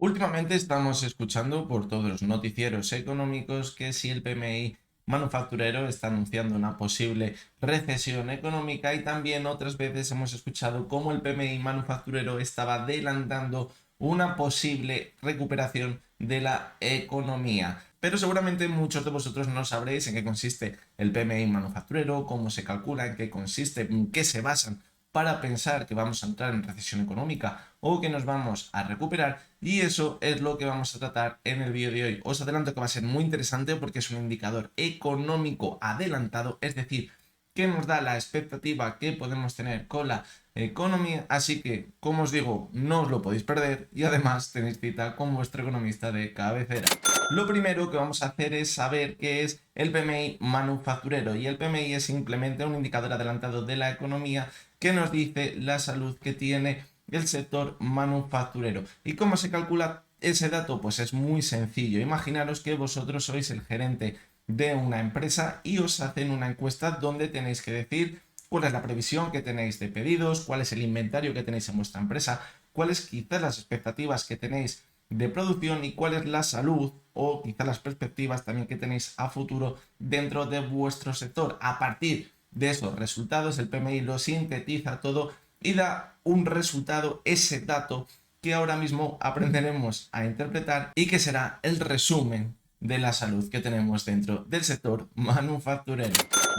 Últimamente estamos escuchando por todos los noticieros económicos que si el PMI manufacturero está anunciando una posible recesión económica y también otras veces hemos escuchado cómo el PMI manufacturero estaba adelantando una posible recuperación de la economía. Pero seguramente muchos de vosotros no sabréis en qué consiste el PMI manufacturero, cómo se calcula, en qué consiste, en qué se basan para pensar que vamos a entrar en recesión económica o que nos vamos a recuperar, y eso es lo que vamos a tratar en el vídeo de hoy. Os adelanto que va a ser muy interesante porque es un indicador económico adelantado, es decir, que nos da la expectativa que podemos tener con la economía, así que, como os digo, no os lo podéis perder y además tenéis cita con vuestro economista de cabecera. Lo primero que vamos a hacer es saber qué es el PMI manufacturero, y el PMI es simplemente un indicador adelantado de la economía que nos dice la salud que tiene el sector manufacturero. ¿Y cómo se calcula ese dato? Pues es muy sencillo. Imaginaros que vosotros sois el gerente de una empresa y os hacen una encuesta donde tenéis que decir cuál es la previsión que tenéis de pedidos, cuál es el inventario que tenéis en vuestra empresa, cuáles quizás las expectativas que tenéis de producción y cuál es la salud o quizás las perspectivas también que tenéis a futuro dentro de vuestro sector. A partir de esos resultados, el PMI lo sintetiza todo y da un resultado, ese dato que ahora mismo aprenderemos a interpretar y que será el resumen de la salud que tenemos dentro del sector manufacturero.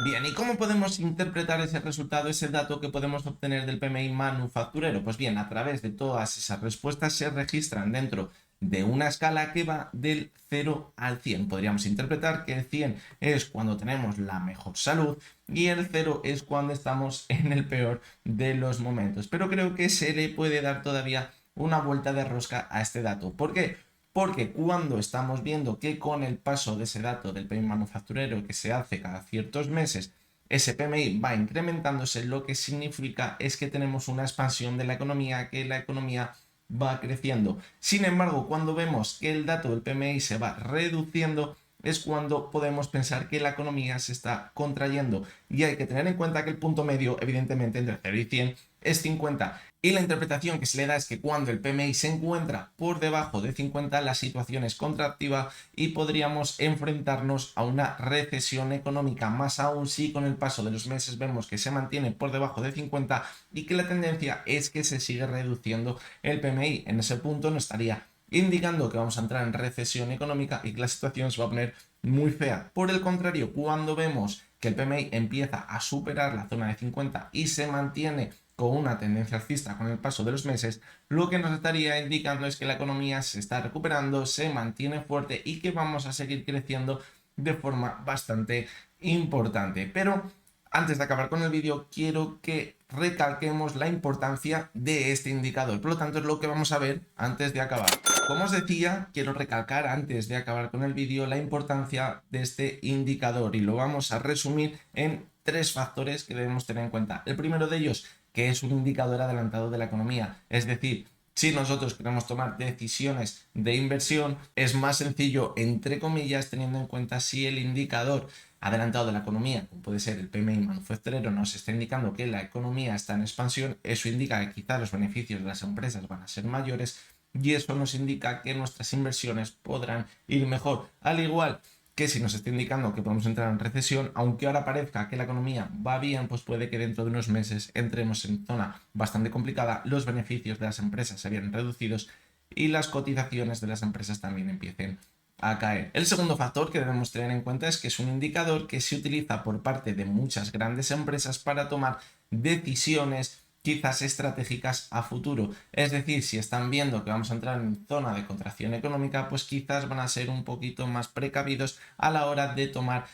Bien, ¿y cómo podemos interpretar ese resultado, ese dato que podemos obtener del PMI manufacturero? Pues bien, a través de todas esas respuestas se registran dentro de una escala que va del 0 al 100. Podríamos interpretar que el 100 es cuando tenemos la mejor salud y el 0 es cuando estamos en el peor de los momentos. Pero creo que se le puede dar todavía una vuelta de rosca a este dato. ¿Por qué? Porque cuando estamos viendo que con el paso de ese dato del PMI manufacturero que se hace cada ciertos meses, ese PMI va incrementándose, lo que significa es que tenemos una expansión de la economía, que la economía va creciendo. Sin embargo, cuando vemos que el dato del PMI se va reduciendo, es cuando podemos pensar que la economía se está contrayendo. Y hay que tener en cuenta que el punto medio, evidentemente, entre 0 y 100 es 50. Y la interpretación que se le da es que cuando el PMI se encuentra por debajo de 50, la situación es contractiva y podríamos enfrentarnos a una recesión económica. Más aún si con el paso de los meses vemos que se mantiene por debajo de 50 y que la tendencia es que se sigue reduciendo el PMI. En ese punto no estaría indicando que vamos a entrar en recesión económica y que la situación se va a poner muy fea. Por el contrario, cuando vemos que el PMI empieza a superar la zona de 50 y se mantiene con una tendencia alcista con el paso de los meses, lo que nos estaría indicando es que la economía se está recuperando, se mantiene fuerte y que vamos a seguir creciendo de forma bastante importante. Pero antes de acabar con el vídeo, quiero que recalquemos la importancia de este indicador. Por lo tanto, es lo que vamos a ver antes de acabar. Como os decía, quiero recalcar antes de acabar con el vídeo la importancia de este indicador y lo vamos a resumir en tres factores que debemos tener en cuenta. El primero de ellos, que es un indicador adelantado de la economía, es decir, si nosotros queremos tomar decisiones de inversión, es más sencillo, entre comillas, teniendo en cuenta si el indicador adelantado de la economía, como puede ser el PMI manufacturero, nos está indicando que la economía está en expansión. Eso indica que quizás los beneficios de las empresas van a ser mayores y eso nos indica que nuestras inversiones podrán ir mejor. Al igual que si nos está indicando que podemos entrar en recesión, aunque ahora parezca que la economía va bien, pues puede que dentro de unos meses entremos en zona bastante complicada, los beneficios de las empresas se vean reducidos y las cotizaciones de las empresas también empiecen a caer. El segundo factor que debemos tener en cuenta es que es un indicador que se utiliza por parte de muchas grandes empresas para tomar decisiones quizás estratégicas a futuro. Es decir, si están viendo que vamos a entrar en zona de contracción económica, pues quizás van a ser un poquito más precavidos a la hora de tomar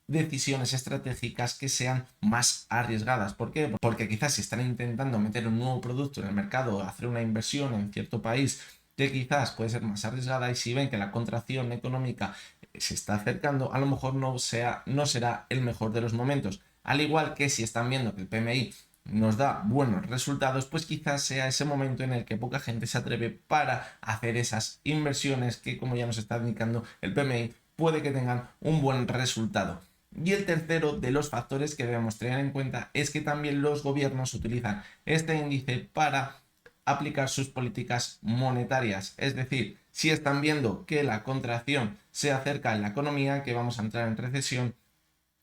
decisiones estratégicas que sean más arriesgadas. ¿Por qué? Porque quizás si están intentando meter un nuevo producto en el mercado, hacer una inversión en cierto país que quizás puede ser más arriesgada, y si ven que la contracción económica se está acercando, a lo mejor no será el mejor de los momentos. Al igual que si están viendo que el PMI nos da buenos resultados, pues quizás sea ese momento en el que poca gente se atreve para hacer esas inversiones que, como ya nos está indicando el PMI, puede que tengan un buen resultado. Y el tercero de los factores que debemos tener en cuenta es que también los gobiernos utilizan este índice para aplicar sus políticas monetarias. Es decir, si están viendo que la contracción se acerca en la economía, que vamos a entrar en recesión,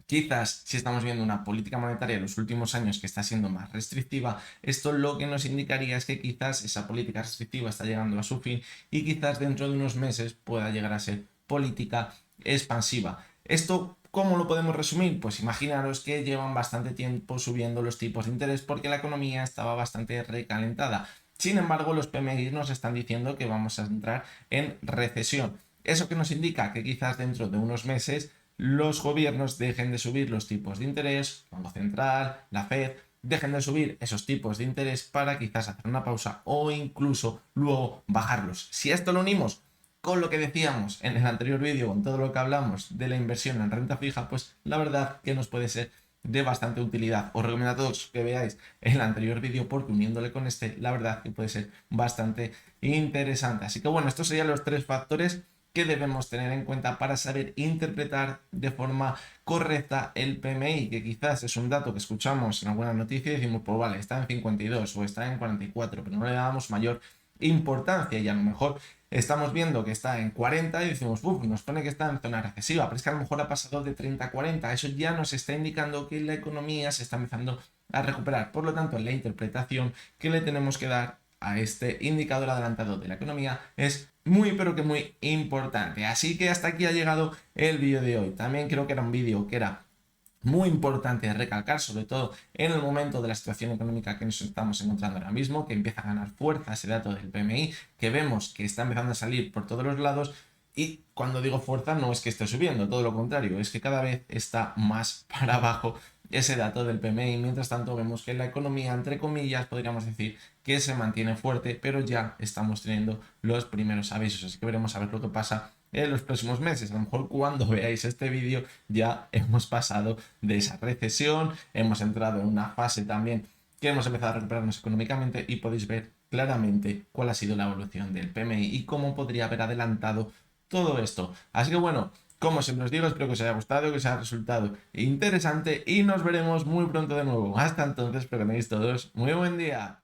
quizás si estamos viendo una política monetaria en los últimos años que está siendo más restrictiva, esto lo que nos indicaría es que quizás esa política restrictiva está llegando a su fin y quizás dentro de unos meses pueda llegar a ser política expansiva. Esto, ¿cómo lo podemos resumir? Pues imaginaros que llevan bastante tiempo subiendo los tipos de interés porque la economía estaba bastante recalentada. Sin embargo, los PMI nos están diciendo que vamos a entrar en recesión. ¿Eso qué nos indica? Que quizás dentro de unos meses los gobiernos dejen de subir los tipos de interés, el Banco Central, la Fed, dejen de subir esos tipos de interés para quizás hacer una pausa o incluso luego bajarlos. Si esto lo unimos con lo que decíamos en el anterior vídeo, con todo lo que hablamos de la inversión en renta fija, pues la verdad que nos puede ser de bastante utilidad. Os recomiendo a todos que veáis el anterior vídeo porque uniéndole con este, la verdad que puede ser bastante interesante. Así que bueno, estos serían los 3 factores que debemos tener en cuenta para saber interpretar de forma correcta el PMI, que quizás es un dato que escuchamos en alguna noticia y decimos, pues vale, está en 52 o está en 44, pero no le damos mayor importancia y a lo mejor estamos viendo que está en 40 y decimos, nos pone que está en zona recesiva, pero es que a lo mejor ha pasado de 30 a 40, eso ya nos está indicando que la economía se está empezando a recuperar. Por lo tanto, la interpretación que le tenemos que dar a este indicador adelantado de la economía es muy pero que muy importante. Así que hasta aquí ha llegado el vídeo de hoy. También creo que era un vídeo que era muy importante recalcar, sobre todo en el momento de la situación económica que nos estamos encontrando ahora mismo, que empieza a ganar fuerza ese dato del PMI, que vemos que está empezando a salir por todos los lados. Y cuando digo fuerza no es que esté subiendo, todo lo contrario, es que cada vez está más para abajo ese dato del PMI. Mientras tanto vemos que la economía, entre comillas, podríamos decir que se mantiene fuerte, pero ya estamos teniendo los primeros avisos. Así que veremos a ver lo que pasa en los próximos meses. A lo mejor cuando veáis este vídeo ya hemos pasado de esa recesión, hemos entrado en una fase también que hemos empezado a recuperarnos económicamente y podéis ver claramente cuál ha sido la evolución del PMI y cómo podría haber adelantado todo esto. Así que bueno, como siempre os digo, espero que os haya gustado, que os haya resultado interesante y nos veremos muy pronto de nuevo. Hasta entonces, espero que tengáis todos muy buen día.